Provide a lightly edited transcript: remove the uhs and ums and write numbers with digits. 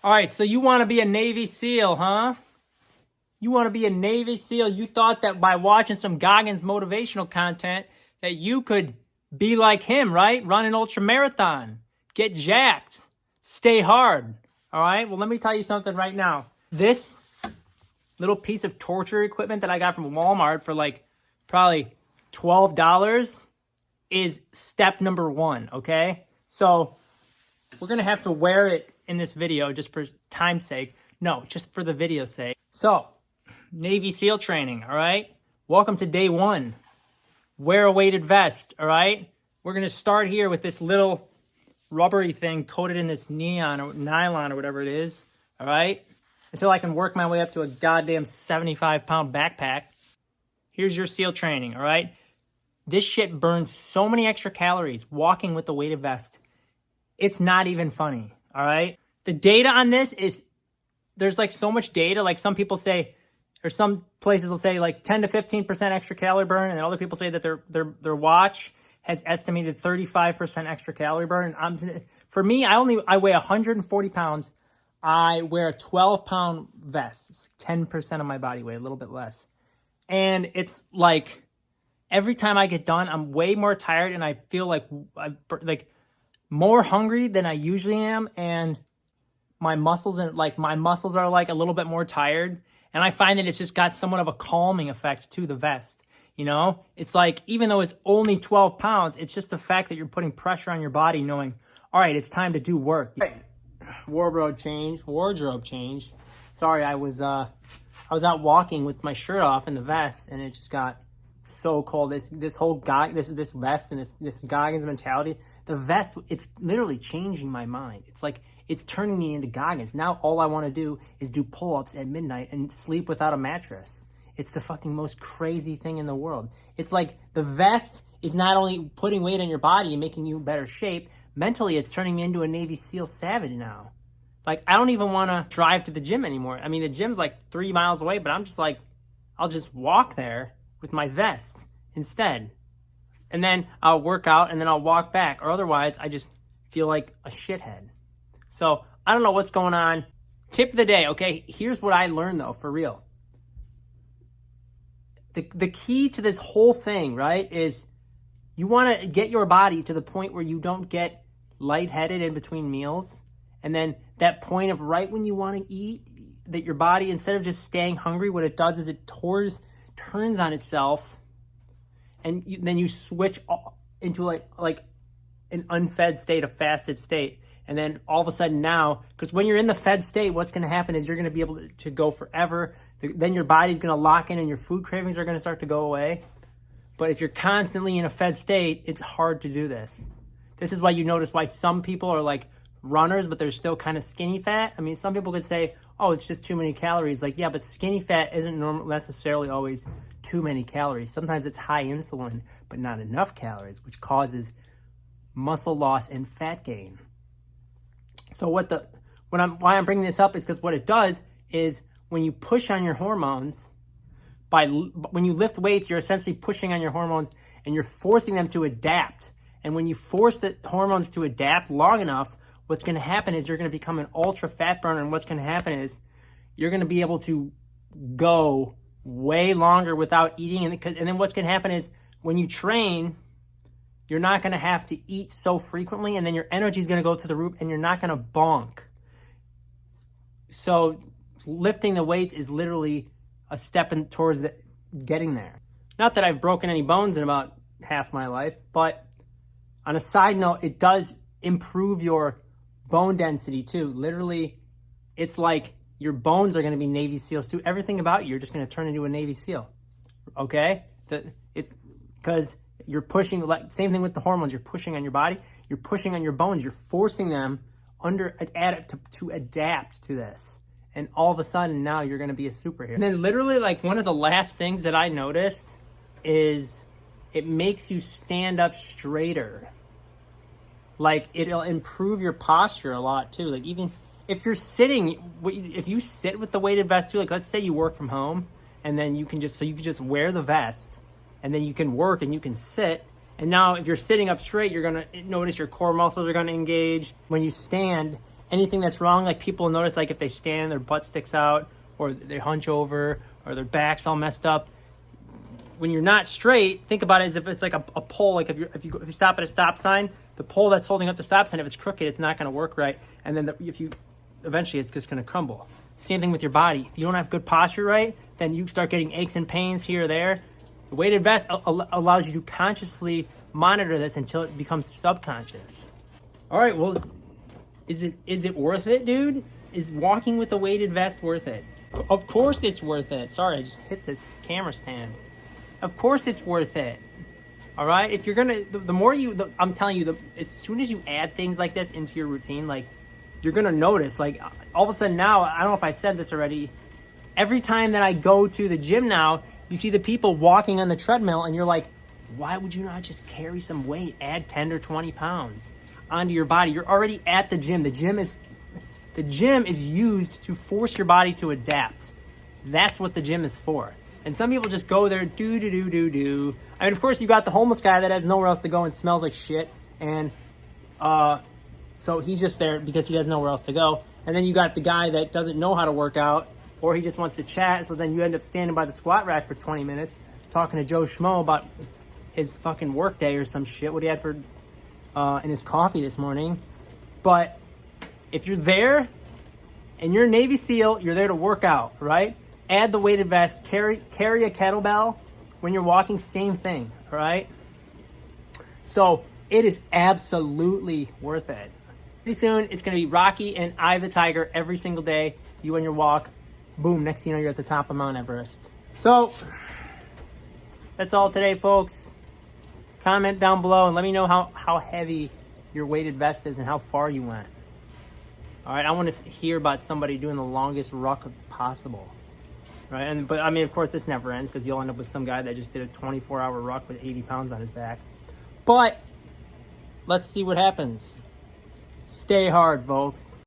All right, so you want to be a Navy SEAL, huh? You want to be a Navy SEAL. You thought that by watching some Goggins motivational content that you could be like him, right? Run an ultra marathon, get jacked, stay hard. All right, well, let me tell you something right now. This little piece of torture equipment that I got from Walmart for like probably $12 is step number one, okay? So we're going to have to wear it in this video just for time's sake. No, just for the video's sake. So, Navy SEAL training, all right? Welcome to day one. Wear a weighted vest, all right? We're going to start here with this little rubbery thing coated in this neon or nylon or whatever it is, all right? Until I can work my way up to a goddamn 75-pound backpack. Here's your SEAL training, all right? This shit burns so many extra calories walking with the weighted vest. It's not even funny, all right? The data on this is, there's like so much data. Like some people say, or some places will say like 10 to 15% extra calorie burn, and then other people say that their watch has estimated 35% extra calorie burn. For me, I weigh 140 pounds. I wear a 12-pound vest. It's 10% of my body weight, a little bit less. And it's like every time I get done, I'm way more tired, and I feel like more hungry than I usually am, and my muscles are like a little bit more tired. And I find that it's just got somewhat of a calming effect to the vest. You know, it's like, even though it's only 12 pounds, it's just the fact that you're putting pressure on your body knowing, all right, it's time to do work. Wardrobe change. Sorry, I was out walking with my shirt off in the vest, and it just got so cold. This vest and this Goggins mentality. The vest, it's literally changing my mind. It's like, it's turning me into Goggins. Now all I want to do is do pull-ups at midnight and sleep without a mattress. It's the fucking most crazy thing in the world. It's like the vest is not only putting weight on your body and making you in better shape, mentally it's turning me into a Navy SEAL savage now. Like, I don't even want to drive to the gym anymore. I mean, the gym's like 3 miles away, but I'm just like, I'll just walk there with my vest instead. And then I'll work out and then I'll walk back. Or otherwise, I just feel like a shithead. So, I don't know what's going on. Tip of the day, okay? Here's what I learned, though, for real. The key to this whole thing, right, is you want to get your body to the point where you don't get lightheaded in between meals. And then that point of right when you want to eat, that your body, instead of just staying hungry, what it does is it turns on itself, and then you switch into like an unfed state, a fasted state. And then all of a sudden now, because when you're in the fed state, what's going to happen is you're going to be able to go forever. Then your body's going to lock in and your food cravings are going to start to go away. But if you're constantly in a fed state, it's hard to do this. This is why you notice why some people are like runners, but they're still kind of skinny fat. I mean, some people could say, oh, it's just too many calories. Like, yeah, but skinny fat isn't necessarily always too many calories. Sometimes it's high insulin, but not enough calories, which causes muscle loss and fat gain. So why I'm bringing this up is because what it does is when you push on your hormones, when you lift weights, you're essentially pushing on your hormones and you're forcing them to adapt. And when you force the hormones to adapt long enough, what's going to happen is you're going to become an ultra fat burner. And what's going to happen is you're going to be able to go way longer without eating. And then what's going to happen is when you train, you're not going to have to eat so frequently, and then your energy is going to go to the roof, and you're not going to bonk. So lifting the weights is literally a step towards getting there. Not that I've broken any bones in about half my life, but on a side note, it does improve your bone density too. Literally, it's like your bones are going to be Navy SEALs too. Everything about you're just going to turn into a Navy SEAL. Okay? Because you're pushing, like same thing with the hormones. You're pushing on your body. You're pushing on your bones. You're forcing them to adapt to this. And all of a sudden now you're going to be a superhero. And then literally like one of the last things that I noticed is it makes you stand up straighter. Like it'll improve your posture a lot too. Like even if you're sitting, if you sit with the weighted vest too, like let's say you work from home and then you can just wear the vest and then you can work and you can sit. And now if you're sitting up straight, you're going to notice your core muscles are going to engage. When you stand anything that's wrong. Like people notice, like if they stand, their butt sticks out, or they hunch over, or their back's all messed up. When you're not straight, think about it as if it's like a pole. Like if you stop at a stop sign, the pole that's holding up the stop sign, if it's crooked, it's not going to work right. And then eventually it's just going to crumble. Same thing with your body. If you don't have good posture right, then you start getting aches and pains here or there. The weighted vest allows you to consciously monitor this until it becomes subconscious. All right, well, is it worth it, dude? Is walking with a weighted vest worth it? Of course it's worth it. Sorry, I just hit this camera stand. Of course it's worth it. All right, if you're gonna, the more you, I'm telling you, as soon as you add things like this into your routine, like you're gonna notice, like all of a sudden now, I don't know if I said this already, every time that I go to the gym now, you see the people walking on the treadmill and you're like, why would you not just carry some weight, add 10 or 20 pounds onto your body? You're already at the gym. The gym is used to force your body to adapt. That's what the gym is for. And some people just go there, do. I mean, of course, you got the homeless guy that has nowhere else to go and smells like shit. And so he's just there because he has nowhere else to go. And then you got the guy that doesn't know how to work out, or he just wants to chat. So then you end up standing by the squat rack for 20 minutes talking to Joe Schmo about his fucking work day or some shit, what he had for in his coffee this morning. But if you're there and you're a Navy SEAL, you're there to work out, right? Add the weighted vest, carry a kettlebell when you're walking, same thing, all right? So it is absolutely worth it. Pretty soon, it's going to be Rocky and Eye of the Tiger every single day. You on your walk, boom, next thing you know, you're at the top of Mount Everest. So that's all today, folks. Comment down below and let me know how heavy your weighted vest is and how far you went. All right, I want to hear about somebody doing the longest ruck possible. Right, but I mean, of course, this never ends because you'll end up with some guy that just did a 24-hour ruck with 80 pounds on his back. But let's see what happens. Stay hard, folks.